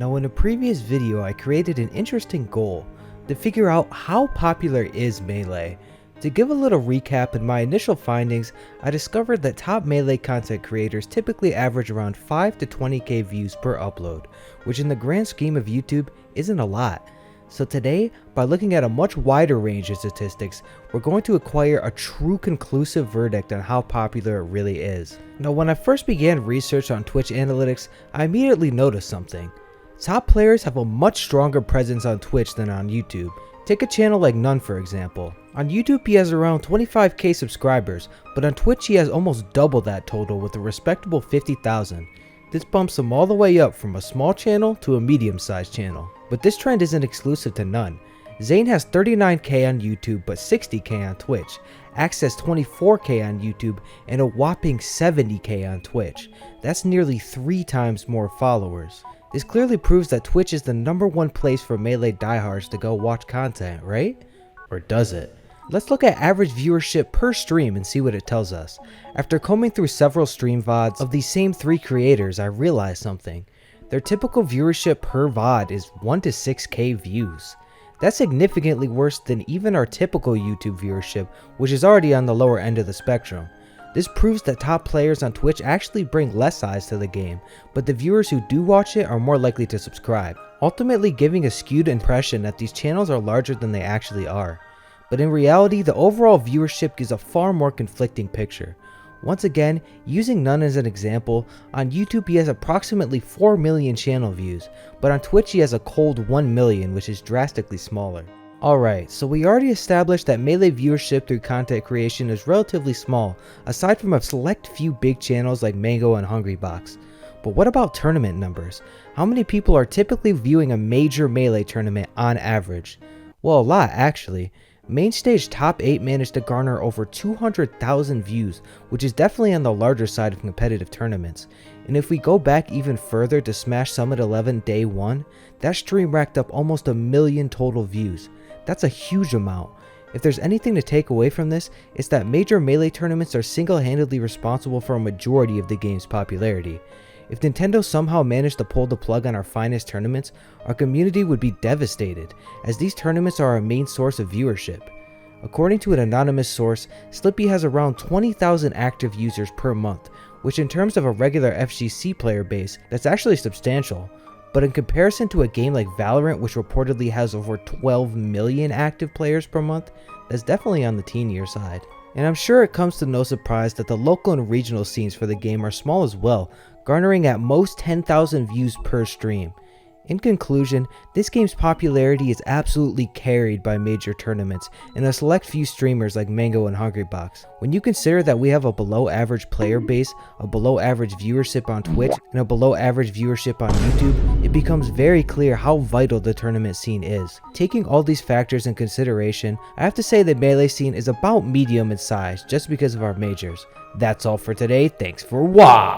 Now in a previous video I created an interesting goal to figure out how popular is Melee. To give a little recap, in my initial findings, I discovered that top Melee content creators typically average around 5 to 20k views per upload, which in the grand scheme of YouTube isn't a lot. So today, by looking at a much wider range of statistics, we're going to acquire a true conclusive verdict on how popular it really is. Now when I first began research on Twitch analytics, I immediately noticed something. Top players have a much stronger presence on Twitch than on YouTube. Take a channel like None for example. On YouTube he has around 25k subscribers, but on Twitch he has almost double that total with a respectable 50,000. This bumps him all the way up from a small channel to a medium-sized channel. But this trend isn't exclusive to None. Zane has 39k on YouTube but 60k on Twitch. Axe has 24k on YouTube and a whopping 70k on Twitch. That's nearly 3 times more followers. This clearly proves that Twitch is the #1 place for Melee diehards to go watch content, right? Or does it? Let's look at average viewership per stream and see what it tells us. After combing through several stream VODs of these same 3 creators, I realized something. Their typical viewership per VOD is 1 to 6k views. That's significantly worse than even our typical YouTube viewership, which is already on the lower end of the spectrum. This proves that top players on Twitch actually bring less eyes to the game, but the viewers who do watch it are more likely to subscribe, ultimately giving a skewed impression that these channels are larger than they actually are. But in reality, the overall viewership gives a far more conflicting picture. Once again, using None as an example, on YouTube he has approximately 4 million channel views, but on Twitch he has a cold 1 million, which is drastically smaller. Alright, so we already established that Melee viewership through content creation is relatively small, aside from a select few big channels like Mango and Hungrybox. But what about tournament numbers? How many people are typically viewing a major Melee tournament on average? Well, a lot actually. Mainstage top 8 managed to garner over 200,000 views, which is definitely on the larger side of competitive tournaments. And if we go back even further to Smash Summit 11 Day 1, that stream racked up almost 1 million total views. That's a huge amount. If there's anything to take away from this, it's that major Melee tournaments are single-handedly responsible for a majority of the game's popularity. If Nintendo somehow managed to pull the plug on our finest tournaments, our community would be devastated, as these tournaments are our main source of viewership. According to an anonymous source, Slippy has around 20,000 active users per month, which in terms of a regular FGC player base, that's actually substantial. But in comparison to a game like Valorant, which reportedly has over 12 million active players per month, that's definitely on the teenier side. And I'm sure it comes to no surprise that the local and regional scenes for the game are small as well, garnering at most 10,000 views per stream. In conclusion, this game's popularity is absolutely carried by major tournaments and a select few streamers like Mango and Hungrybox. When you consider that we have a below average player base, a below average viewership on Twitch, and a below average viewership on YouTube, it becomes very clear how vital the tournament scene is. Taking all these factors in consideration, I have to say the Melee scene is about medium in size just because of our majors. That's all for today, thanks for watching.